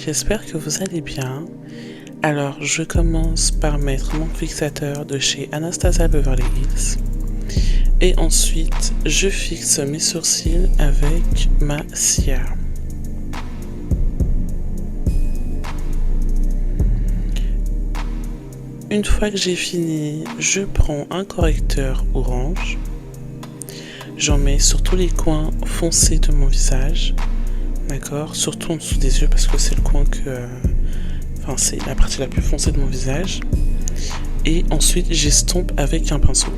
j'espère que vous allez bien. Alors, je commence par mettre mon fixateur de chez Anastasia Beverly Hills. Et ensuite, je fixe mes sourcils avec ma cire. Une fois que j'ai fini, je prends un correcteur orange. J'en mets sur tous les coins foncés de mon visage. D'accord, surtout en dessous des yeux parce que c'est le coin c'est la partie la plus foncée de mon visage. Et ensuite j'estompe avec un pinceau.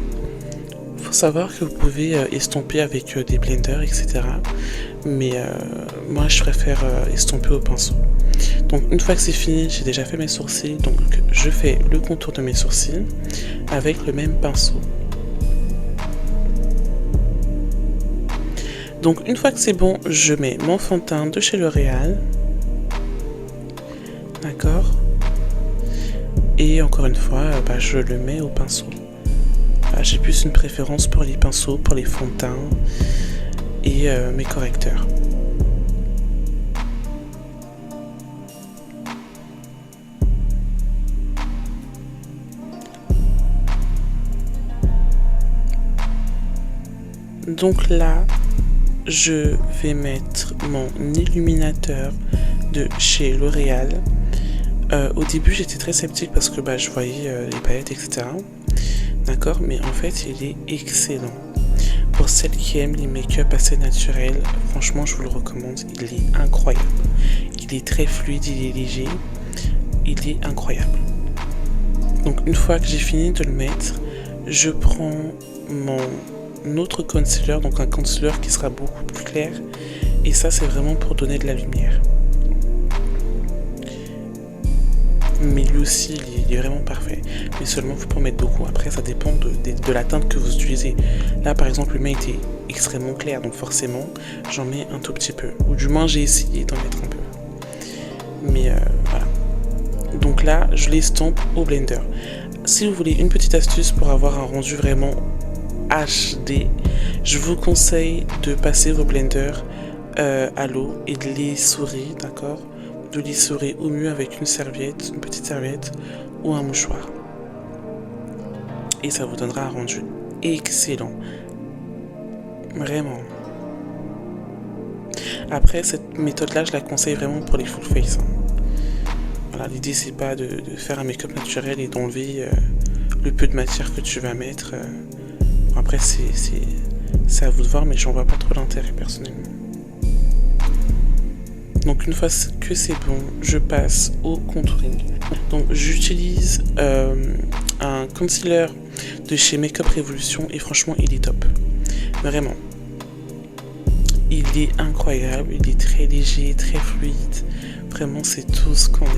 Faut savoir que vous pouvez estomper avec des blenders, etc. Mais moi je préfère estomper au pinceau. Donc une fois que c'est fini, j'ai déjà fait mes sourcils. Donc je fais le contour de mes sourcils avec le même pinceau. Donc une fois que c'est bon, je mets mon fond de teint de chez L'Oréal. D'accord. Et encore une fois, je le mets au pinceau. J'ai plus une préférence pour les pinceaux, pour les fonds de teint et mes correcteurs. Donc là, je vais mettre mon illuminateur de chez L'Oréal. Au début, j'étais très sceptique parce que je voyais les paillettes, etc. D'accord, mais en fait, il est excellent. Pour celles qui aiment les make-up assez naturels, franchement, je vous le recommande. Il est incroyable. Il est très fluide, il est léger. Il est incroyable. Donc, une fois que j'ai fini de le mettre, je prends mon autre concealer, donc un concealer qui sera beaucoup plus clair, et ça c'est vraiment pour donner de la lumière, mais lui aussi il est vraiment parfait, mais seulement faut pas en mettre beaucoup. Après ça dépend de la teinte que vous utilisez. Là par exemple le mien était extrêmement clair, donc forcément j'en mets un tout petit peu, ou du moins j'ai essayé d'en mettre un peu, mais voilà. Donc là je l'estompe au blender. Si vous voulez une petite astuce pour avoir un rendu vraiment HD, je vous conseille de passer vos blenders à l'eau et de les sourer, d'accord, de les sourer au mieux avec une serviette, une petite serviette ou un mouchoir, et ça vous donnera un rendu excellent, vraiment. Après cette méthode là je la conseille vraiment pour les full face, hein. Voilà, l'idée c'est pas de faire un make-up naturel et d'enlever le peu de matière que tu vas mettre. Après c'est à vous de voir, mais j'en vois pas trop l'intérêt personnellement. Donc une fois que c'est bon, je passe au contouring. Donc j'utilise un concealer de chez Makeup Revolution et franchement il est top. Vraiment. Il est incroyable, il est très léger, très fluide. Vraiment c'est tout ce qu'on aime.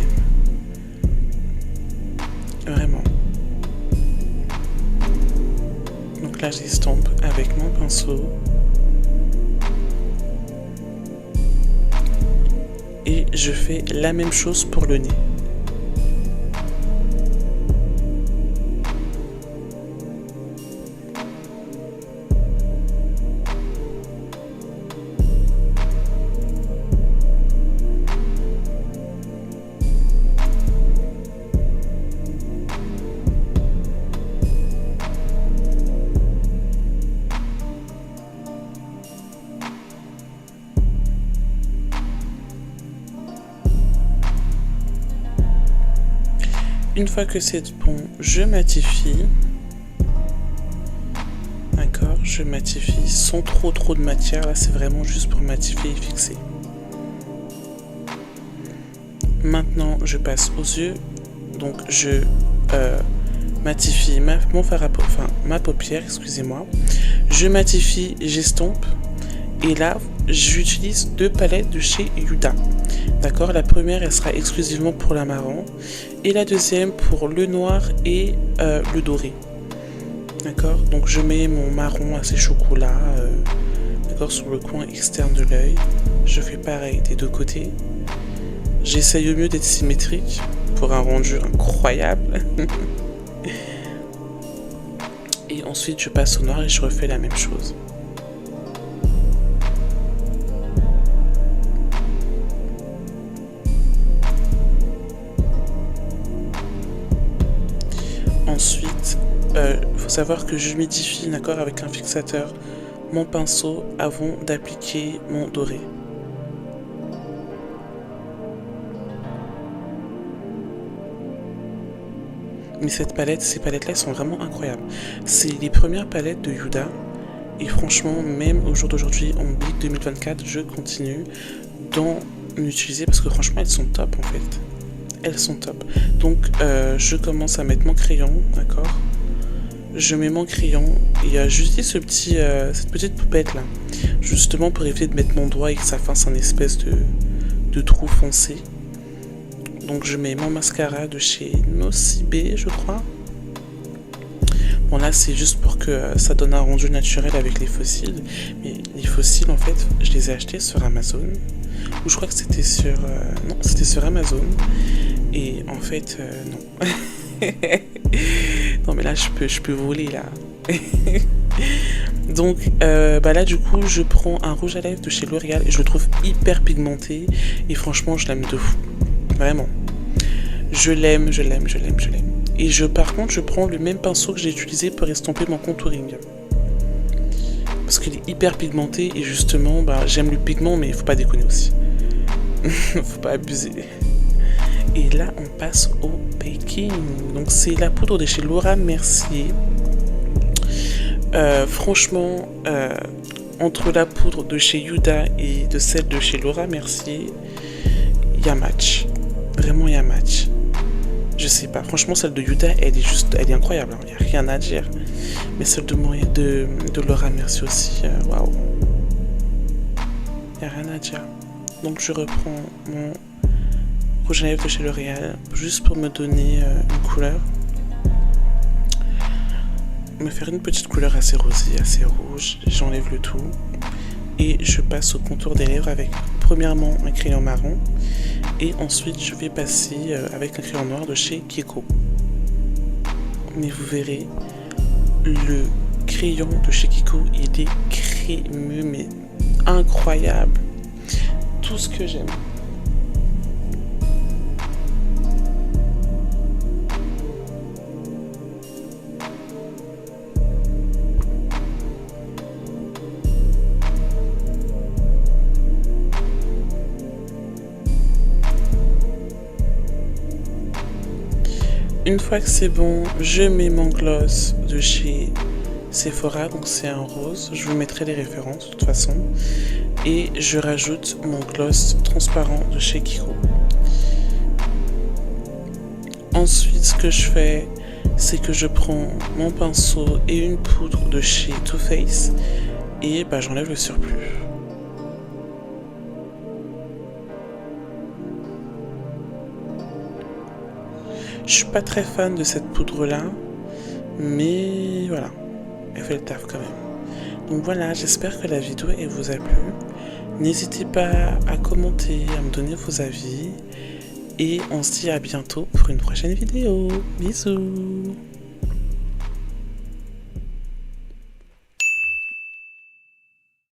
Vraiment. Donc là j'estompe avec mon pinceau. Et je fais la même chose pour le nez. Une fois que c'est bon, je matifie. D'accord, je matifie sans trop de matière. Là, c'est vraiment juste pour matifier et fixer. Maintenant, je passe aux yeux. Donc, je matifie ma paupière, excusez-moi. Je matifie, j'estompe. Et là, j'utilise 2 palettes de chez Huda. D'accord, la première, elle sera exclusivement pour la marron. Et la deuxième pour le noir et le doré. D'accord, donc je mets mon marron assez chocolat, d'accord, sur le coin externe de l'œil. Je fais pareil des deux côtés. J'essaye au mieux d'être symétrique pour un rendu incroyable. Et ensuite je passe au noir et je refais la même chose. ensuite, faut savoir que j'humidifie, d'accord, avec un fixateur mon pinceau avant d'appliquer mon doré. Mais ces palettes-là, elles sont vraiment incroyables. C'est les premières palettes de Huda. Et franchement, même au jour d'aujourd'hui, en Big 2024, je continue d'en utiliser parce que franchement, elles sont top en fait. Elles sont top. Donc, je commence à mettre mon crayon, d'accord. Je mets mon crayon et j'utilise cette petite poupette là, justement pour éviter de mettre mon doigt et que ça fasse un espèce de trou foncé. Donc je mets mon mascara de chez Nocibé, je crois. Bon là c'est juste pour que ça donne un rendu naturel avec les fossiles. Mais les fossiles en fait, je les ai achetés sur Amazon. Ou je crois que c'était sur... non, c'était sur Amazon. Et en fait, non. Non mais là je peux voler là. Donc là du coup je prends un rouge à lèvres de chez L'Oréal et je le trouve hyper pigmenté. Et franchement je l'aime de fou. Vraiment. Je l'aime. Et par contre, je prends le même pinceau que j'ai utilisé pour estomper mon contouring. Parce qu'il est hyper pigmenté et justement, j'aime le pigment, mais il faut pas déconner aussi. Faut pas abuser. Et là, on passe au baking. Donc, c'est la poudre de chez Laura Mercier. Franchement, entre la poudre de chez Huda et de celle de chez Laura Mercier, il y a match. Vraiment, il y a match. Je sais pas. Franchement, celle de Huda, elle est incroyable. Il n'y a rien à dire. Mais celle de Laura Mercier aussi, waouh. Il n'y a rien à dire. Donc, je reprends mon rouge à lèvres de chez L'Oréal juste pour me donner une couleur. Me faire une petite couleur assez rosée, assez rouge. J'enlève le tout. Et je passe au contour des lèvres avec premièrement un crayon marron. Et ensuite, je vais passer avec un crayon noir de chez Kiko. Mais vous verrez, le crayon de chez Kiko, il est crémeux, mais incroyable. Tout ce que j'aime. Une fois que c'est bon, je mets mon gloss de chez Sephora, donc c'est un rose. Je vous mettrai les références de toute façon. Et je rajoute mon gloss transparent de chez Kiko. Ensuite, ce que je fais, c'est que je prends mon pinceau et une poudre de chez Too Faced et j'enlève le surplus. Je suis pas très fan de cette poudre là, mais voilà, elle fait le taf quand même. Donc voilà, j'espère que la vidéo elle vous a plu. N'hésitez pas à commenter, à me donner vos avis. Et on se dit à bientôt pour une prochaine vidéo. Bisous.